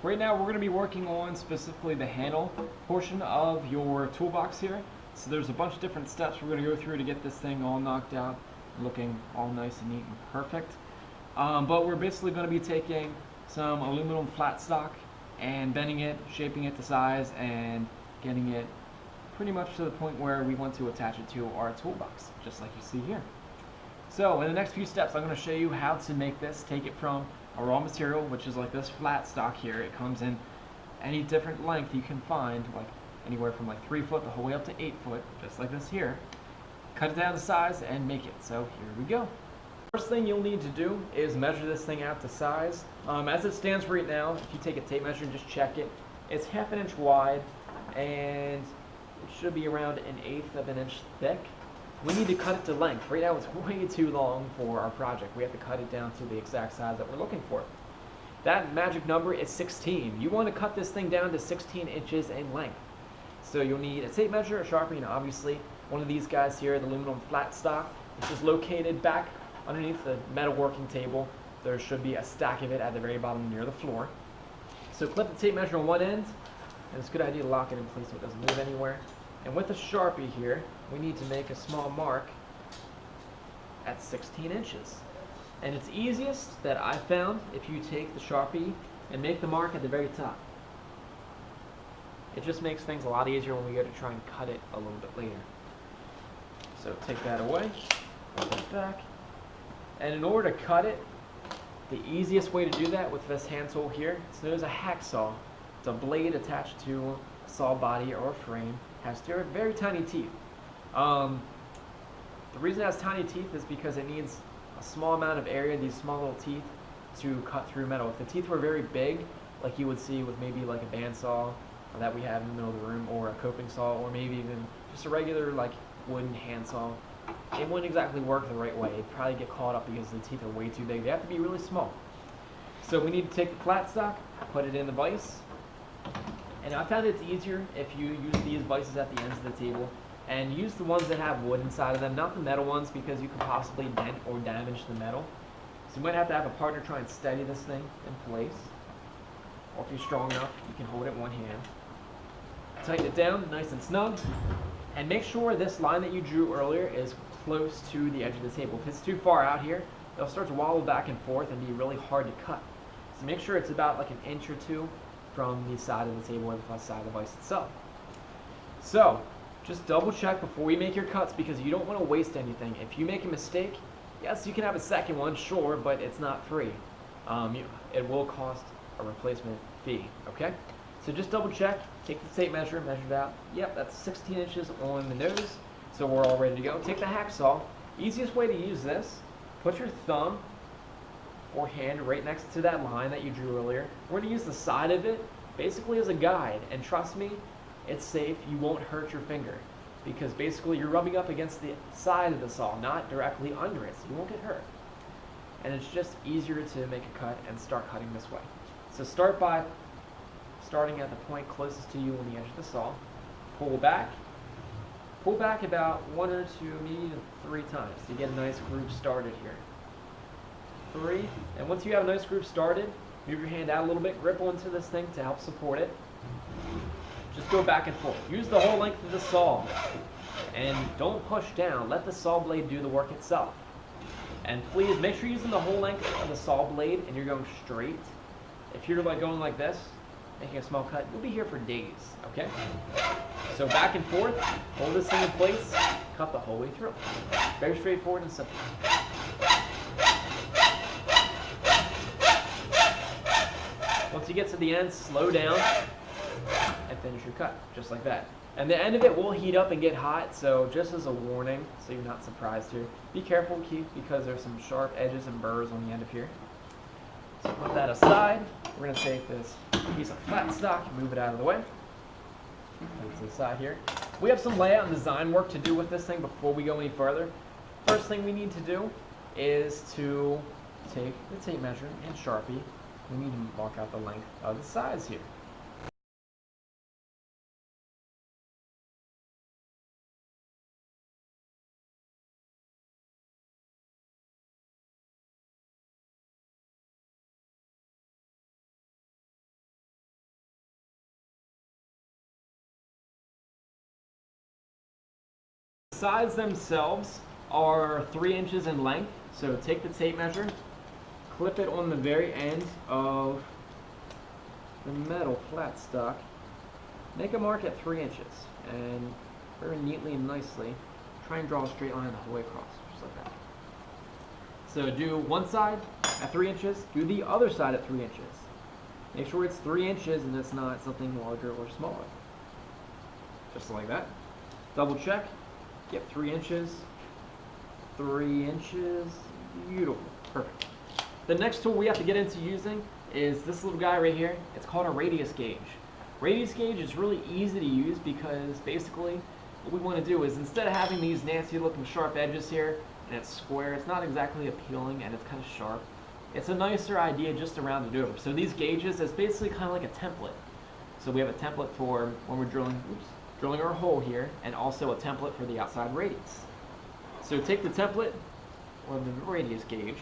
Right now we're going to be working on specifically the handle portion of your toolbox here. So there's a bunch of different steps we're going to go through to get this thing all knocked out, looking all nice and neat and perfect. But we're basically going to be taking some aluminum flat stock and bending it, shaping it to size, and getting it pretty much to the point where we want to attach it to our toolbox, just like you see here. So in the next few steps, I'm going to show you how to make this, take it from a raw material, which is like this flat stock here. It comes in any different length you can find, like anywhere from like 3 foot the whole way up to 8 foot, just like this here. Cut it down to size and make it. So here we go. First thing you'll need to do is measure this thing out to size. As it stands right now, if you take a tape measure and just check it, it's 1/2 inch wide and it should be around 1/8 of an inch thick. We need to cut it to length. Right now it's way too long for our project. We have to cut it down to the exact size that we're looking for. That magic number is 16. You want to cut this thing down to 16 inches in length. So you'll need a tape measure, a Sharpie, and obviously one of these guys here, the aluminum flat stock, which is located back underneath the metalworking table. There should be a stack of it at the very bottom near the floor. So clip the tape measure on one end, and it's a good idea to lock it in place so it doesn't move anywhere. And with the Sharpie here, we need to make a small mark at 16 inches. And it's easiest that I found if you take the Sharpie and make the mark at the very top. It just makes things a lot easier when we go to try and cut it a little bit later. So take that away, put it back. And in order to cut it, the easiest way to do that with this hand tool here, it's known as a hacksaw. It's a blade attached to a saw body or a frame. Has very tiny teeth. The reason it has tiny teeth is because it needs a small amount of area, these small little teeth, to cut through metal. If the teeth were very big, like you would see with maybe like a bandsaw that we have in the middle of the room, or a coping saw, or maybe even just a regular like wooden handsaw, it wouldn't exactly work the right way. It'd probably get caught up because the teeth are way too big. They have to be really small. So we need to take the flat stock, put it in the vise. And I found it's easier if you use these vices at the ends of the table and use the ones that have wood inside of them, not the metal ones, because you can possibly dent or damage the metal. So you might have to have a partner try and steady this thing in place. Or if you're strong enough, you can hold it in one hand. Tighten it down nice and snug. And make sure this line that you drew earlier is close to the edge of the table. If it's too far out here, it'll start to wobble back and forth and be really hard to cut. So make sure it's about like 1 inch or 2 from the side of the table or the side of the vise itself. So just double check before we make your cuts, because you don't want to waste anything. If you make a mistake, yes, you can have a second one, sure, but it's not free. It will cost a replacement fee, okay? So just double check, take the tape measure, measure it out. Yep, that's 16 inches on the nose, so we're all ready to go. Take the hacksaw. Easiest way to use this, put your thumb or hand right next to that line that you drew earlier. We're going to use the side of it basically as a guide, and trust me, it's safe. You won't hurt your finger because basically you're rubbing up against the side of the saw, not directly under it, so you won't get hurt. And it's just easier to make a cut and start cutting this way. So start by starting at the point closest to you on the edge of the saw. Pull back about 1 or 2, maybe 3 times to get a nice groove started here. 3, and once you have a nice groove started, move your hand out a little bit, grip onto this thing to help support it. Just go back and forth. Use the whole length of the saw, and don't push down. Let the saw blade do the work itself. And please make sure you're using the whole length of the saw blade and you're going straight. If you're like going like this, making a small cut, you'll be here for days, okay? So back and forth, hold this thing in place, cut the whole way through. Very straightforward and simple. Once you get to the end, slow down and finish your cut, just like that. And the end of it will heat up and get hot, so just as a warning, so you're not surprised here, be careful, Keith, because there's some sharp edges and burrs on the end of here. So put that aside. We're going to take this piece of flat stock and move it out of the way. Put it to the side here. We have some layout and design work to do with this thing before we go any further. First thing we need to do is to take the tape measure and Sharpie. We need to mark out the length of the sides here. Sides themselves are 3 inches in length, so take the tape measure, clip it on the very end of the metal flat stock, make a mark at 3 inches, and very neatly and nicely try and draw a straight line the whole way across, just like that. So do one side at 3 inches, do the other side at 3 inches. Make sure it's 3 inches and it's not something larger or smaller. Just like that. Double check. Yep, 3 inches. 3 inches. Beautiful. Perfect. The next tool we have to get into using is this little guy right here. It's called a radius gauge. Radius gauge is really easy to use because basically what we want to do is, instead of having these nasty looking sharp edges here and it's square, it's not exactly appealing and it's kind of sharp. It's a nicer idea just to round it over. So these gauges is basically kind of like a template. So we have a template for when we're drilling our hole here, and also a template for the outside radius. So take the template or the radius gauge,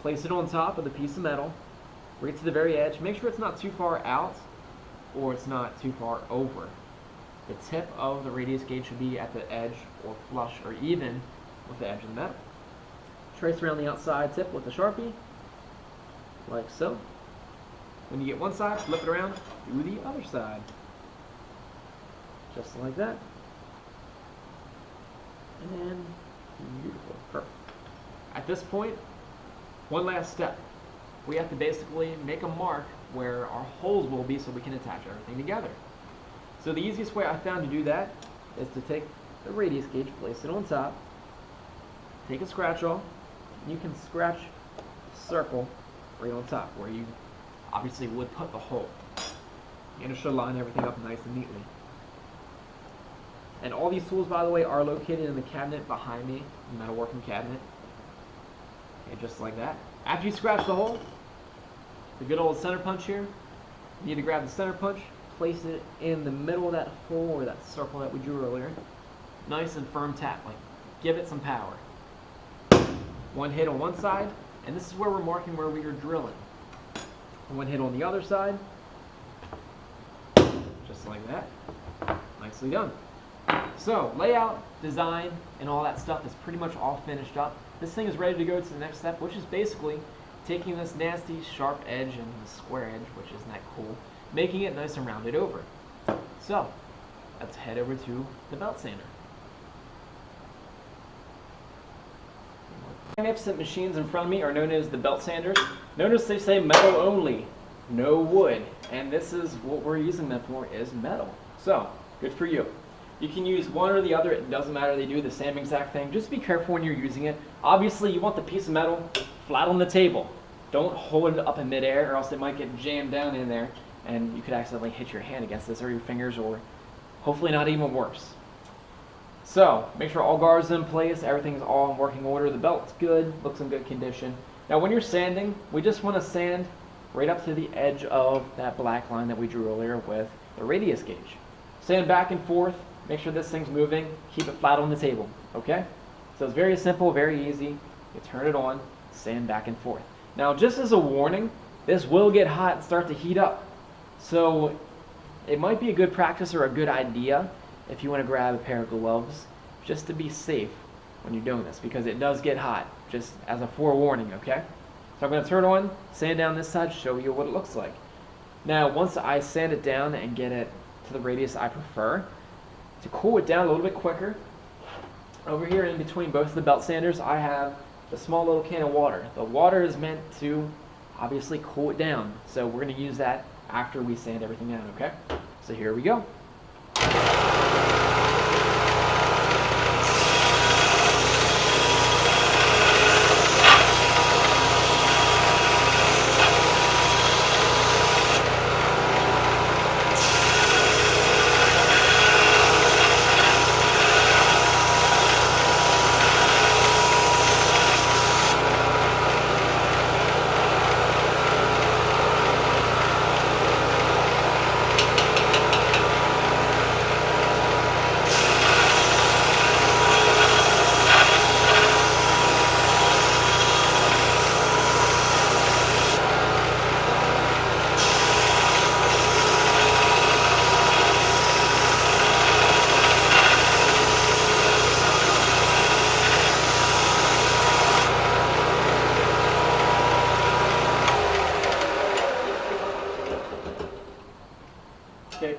place it on top of the piece of metal, bring it to the very edge. Make sure it's not too far out or it's not too far over. The tip of the radius gauge should be at the edge or flush or even with the edge of the metal. Trace around the outside tip with a Sharpie, like so. When you get one side, flip it around, do the other side. Just like that. And beautiful. Perfect. At this point, one last step. We have to basically make a mark where our holes will be so we can attach everything together. So the easiest way I found to do that is to take the radius gauge, place it on top, take a scratch awl, and you can scratch a circle right on top where you obviously would put the hole. And it should line everything up nice and neatly. And all these tools, by the way, are located in the cabinet behind me, the metalworking cabinet. Okay, just like that. After you scratch the hole, the good old center punch here, you need to grab the center punch, place it in the middle of that hole or that circle that we drew earlier. Nice and firm tap, like give it some power. One hit on one side, and this is where we're marking where we are drilling. One hit on the other side, just like that. Nicely done. So layout, design, and all that stuff is pretty much all finished up. This thing is ready to go to the next step, which is basically taking this nasty sharp edge and the square edge, which isn't that cool, making it nice and rounded over. So let's head over to the belt sander. Magnificent machines in front of me are known as the belt sanders. Notice they say metal only, no wood, and this is what we're using them for, is metal. So good for you. You can use one or the other, it doesn't matter, they do the same exact thing. Just be careful when you're using it. Obviously you want the piece of metal flat on the table. Don't hold it up in midair or else it might get jammed down in there and you could accidentally hit your hand against this or your fingers, or hopefully not even worse. So make sure all guards are in place, everything's all in working order, the belt's good, looks in good condition. Now when you're sanding, we just want to sand right up to the edge of that black line that we drew earlier with the radius gauge. Sand back and forth. Make sure this thing's moving, keep it flat on the table, okay? So it's very simple, very easy. You turn it on, sand back and forth. Now just as a warning, this will get hot and start to heat up. So it might be a good practice or a good idea if you want to grab a pair of gloves just to be safe when you're doing this, because it does get hot, just as a forewarning, okay? So I'm going to turn it on, sand down this side, show you what it looks like. Now once I sand it down and get it to the radius I prefer, to cool it down a little bit quicker, over here in between both of the belt sanders, I have a small little can of water. The water is meant to obviously cool it down, so we're going to use that after we sand everything down, okay? So here we go.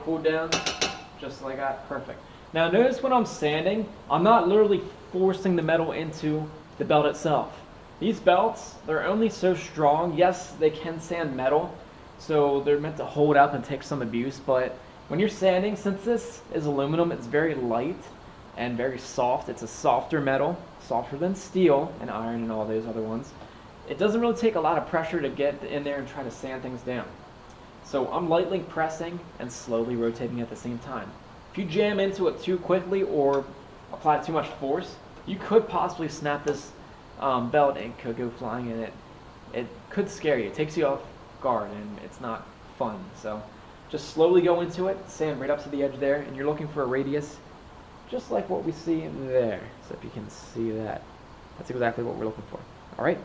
cooled down, just like that, perfect. Now notice when I'm sanding, I'm not literally forcing the metal into the belt itself. These belts, they're only so strong. Yes, they can sand metal, so they're meant to hold up and take some abuse, but when you're sanding, since this is aluminum, it's very light and very soft. It's a softer metal, softer than steel and iron and all those other ones. It doesn't really take a lot of pressure to get in there and try to sand things down. So I'm lightly pressing and slowly rotating at the same time. If you jam into it too quickly or apply too much force, you could possibly snap this belt and it could go flying, and it could scare you. It takes you off guard and it's not fun. So just slowly go into it, sand right up to the edge there, and you're looking for a radius just like what we see there. So if you can see that, that's exactly what we're looking for. All right.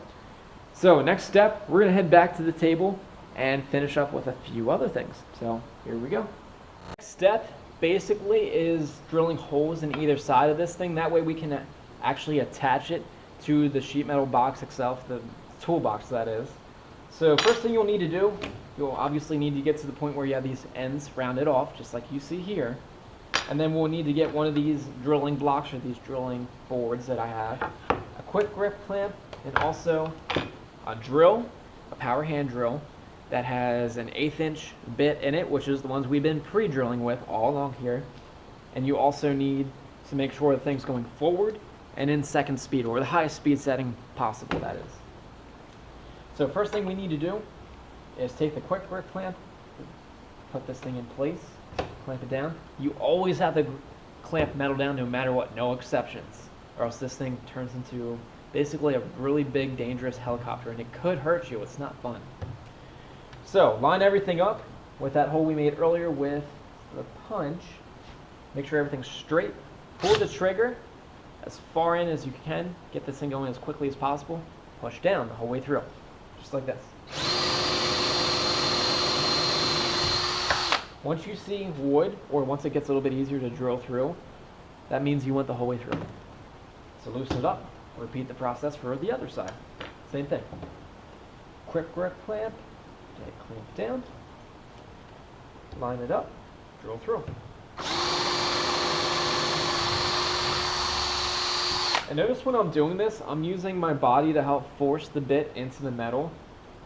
So next step, we're gonna head back to the table and finish up with a few other things. So here we go. Next step basically is drilling holes in either side of this thing. That way we can actually attach it to the sheet metal box itself, the toolbox that is. So first thing you'll need to do, you'll obviously need to get to the point where you have these ends rounded off, just like you see here. And then we'll need to get one of these drilling blocks or these drilling boards that I have, a quick grip clamp, and also a drill, a power hand drill that has an 1/8 inch bit in it, which is the ones we've been pre-drilling with all along here. And you also need to make sure the thing's going forward and in second speed, or the highest speed setting possible, that is. So first thing we need to do is take the quick grip clamp, put this thing in place, clamp it down. You always have to clamp metal down no matter what, no exceptions, or else this thing turns into basically a really big dangerous helicopter and it could hurt you. It's not fun. So line everything up with that hole we made earlier with the punch. Make sure everything's straight. Pull the trigger as far in as you can. Get this thing going as quickly as possible. Push down the whole way through, just like this. Once you see wood, or once it gets a little bit easier to drill through, that means you went the whole way through. So loosen it up. Repeat the process for the other side. Same thing. Quick grip clamp. Get it clamped down. Line it up. Drill through. And notice when I'm doing this, I'm using my body to help force the bit into the metal.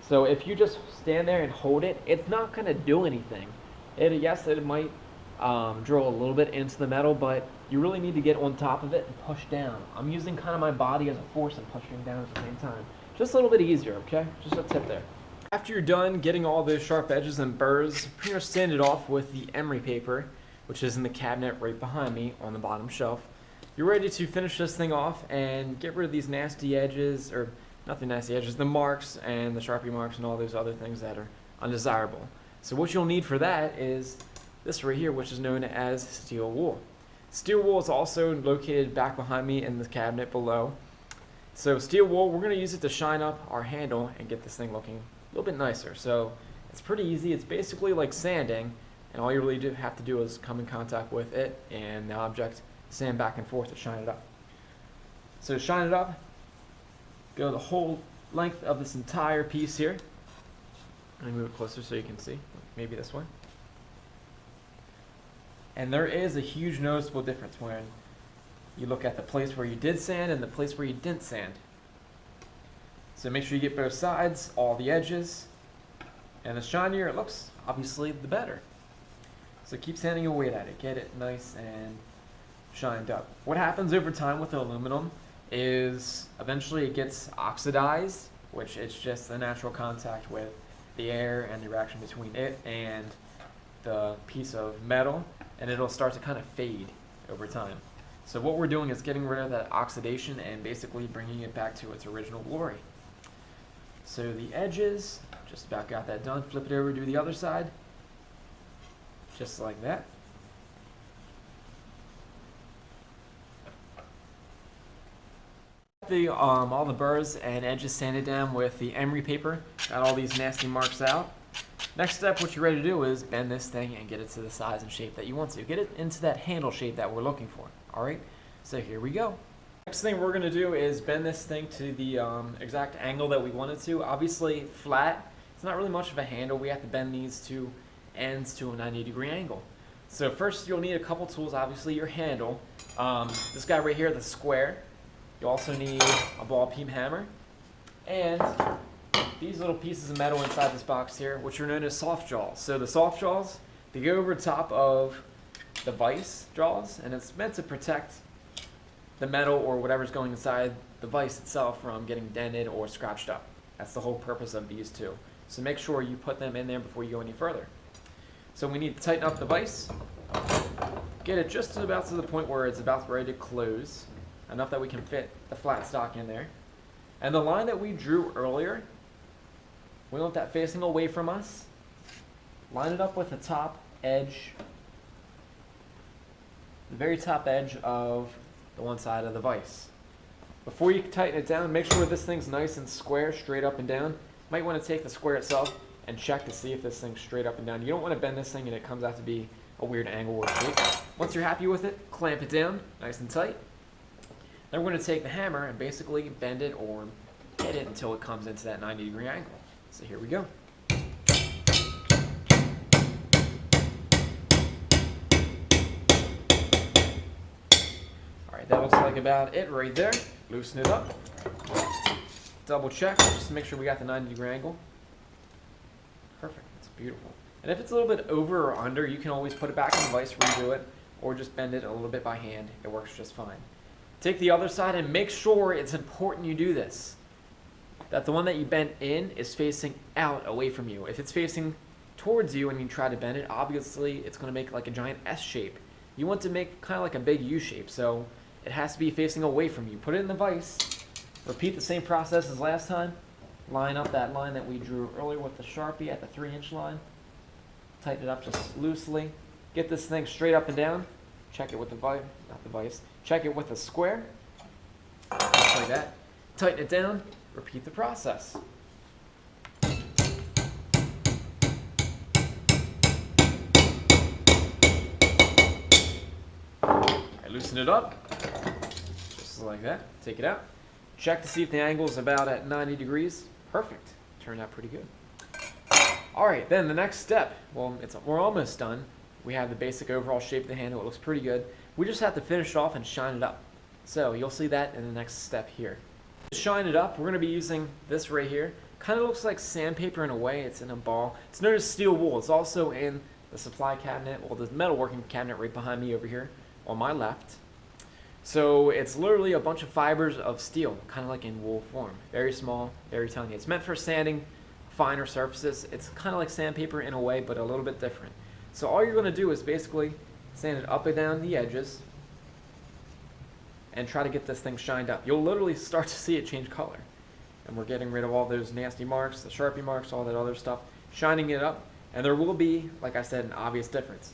So if you just stand there and hold it, it's not going to do anything. Yes, it might drill a little bit into the metal, but you really need to get on top of it and push down. I'm using kind of my body as a force and pushing down at the same time. Just a little bit easier, okay? Just a tip there. After you're done getting all those sharp edges and burrs, pretty much sand it off with the emery paper, which is in the cabinet right behind me on the bottom shelf. You're ready to finish this thing off and get rid of these nasty edges, or not the nasty edges, the marks and the Sharpie marks and all those other things that are undesirable. So what you'll need for that is this right here, which is known as steel wool. Steel wool is also located back behind me in the cabinet below. So steel wool, we're going to use it to shine up our handle and get this thing looking a little bit nicer. So it's pretty easy. It's basically like sanding, and all you really have to do is come in contact with it and the object, sand back and forth to shine it up. So to shine it up, go the whole length of this entire piece here. Let me move it closer so you can see. Maybe this way. And there is a huge noticeable difference when you look at the place where you did sand and the place where you didn't sand. So make sure you get both sides, all the edges, and the shinier it looks, obviously, the better. So keep sanding away at it. Get it nice and shined up. What happens over time with the aluminum is eventually it gets oxidized, which it's just the natural contact with the air and the reaction between it and the piece of metal, and it'll start to kind of fade over time. So what we're doing is getting rid of that oxidation and basically bringing it back to its original glory. So the edges, just about got that done. Flip it over, do the other side, just like that. All the burrs and edges sanded down with the emery paper. Got all these nasty marks out. Next step, what you're ready to do is bend this thing and get it to the size and shape that you want to. Get it into that handle shape that we're looking for. Alright, so here we go. Next thing we're going to do is bend this thing to the exact angle that we want it to. Obviously flat, it's not really much of a handle. We have to bend these two ends to a 90-degree angle. So first you'll need a couple tools, obviously your handle. This guy right here, the square. You also need a ball peen hammer. And these little pieces of metal inside this box here, which are known as soft jaws. So the soft jaws, they go over top of the vise jaws, and it's meant to protect the metal or whatever's going inside the vise itself from getting dented or scratched up. That's the whole purpose of these two. So make sure you put them in there before you go any further. So we need to tighten up the vise, get it just about to the point where it's about ready to close, enough that we can fit the flat stock in there. And the line that we drew earlier, we want that facing away from us. Line it up with the top edge, the very top edge of the one side of the vise. Before you tighten it down, make sure this thing's nice and square, straight up and down. Might want to take the square itself and check to see if this thing's straight up and down. You don't want to bend this thing and it comes out to be a weird angle or shape. Once you're happy with it, clamp it down nice and tight. Then we're going to take the hammer and basically bend it or hit it until it comes into that 90-degree angle. So here we go. Alright, that looks like about it right there. Loosen it up. Double check just to make sure we got the 90-degree angle. Perfect. It's beautiful. And if it's a little bit over or under, you can always put it back in the vise, redo it, or just bend it a little bit by hand. It works just fine. Take the other side and make sure, it's important you do this, that the one that you bent in is facing out away from you. If it's facing towards you and you try to bend it, obviously it's going to make like a giant S shape. You want to make kind of like a big U shape, so it has to be facing away from you. Put it in the vise. Repeat the same process as last time. Line up that line that we drew earlier with the Sharpie at the 3-inch line. Tighten it up just loosely. Get this thing straight up and down. Check it with the vise, not the vise. Check it with the square. Just like that. Tighten it down. Repeat the process. I loosen it up. Just like that. Take it out. Check to see if the angle is about at 90 degrees. Perfect. Turned out pretty good. Alright, then the next step. Well, we're almost done. We have the basic overall shape of the handle. It looks pretty good. We just have to finish it off and shine it up. So you'll see that in the next step here. To shine it up, we're going to be using this right here. Kind of looks like sandpaper in a way. It's in a ball. It's known as steel wool. It's also in the supply cabinet, well, the metalworking cabinet right behind me over here on my left. So it's literally a bunch of fibers of steel, kind of like in wool form. Very small, very tiny. It's meant for sanding finer surfaces. It's kind of like sandpaper in a way, but a little bit different. So all you're going to do is basically sand it up and down the edges and try to get this thing shined up. You'll literally start to see it change color. And we're getting rid of all those nasty marks, the Sharpie marks, all that other stuff, shining it up. And there will be, like I said, an obvious difference.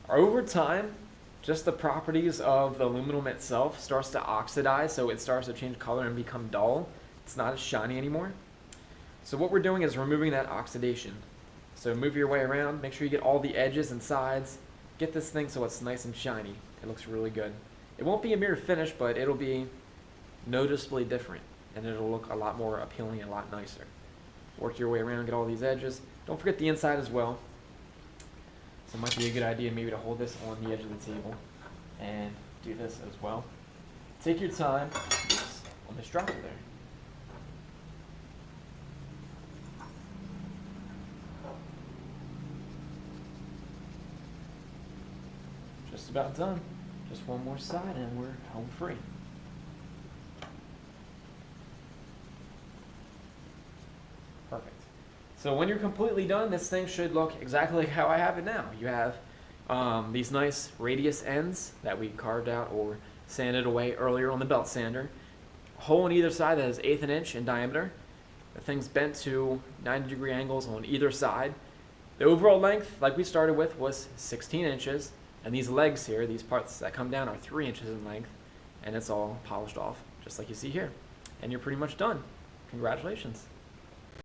Over time, just the properties of the aluminum itself starts to oxidize, so it starts to change color and become dull. It's not as shiny anymore. So what we're doing is removing that oxidation. So move your way around, make sure you get all the edges and sides. Get this thing so it's nice and shiny. It looks really good. It won't be a mirror finish, but it'll be noticeably different, and it'll look a lot more appealing and a lot nicer. Work your way around, get all these edges. Don't forget the inside as well. So it might be a good idea maybe to hold this on the edge of the table and do this as well. Take your time. Oops, almost dropped it there. Just about done. Just one more side and we're home free. Perfect. So when you're completely done, this thing should look exactly like how I have it now. You have these nice radius ends that we carved out or sanded away earlier on the belt sander. A hole on either side that is 1/8 inch in diameter. The thing's bent to 90-degree angles on either side. The overall length, like we started with, was 16 inches. And these legs here, these parts that come down, are 3 inches in length. And it's all polished off, just like you see here. And you're pretty much done. Congratulations.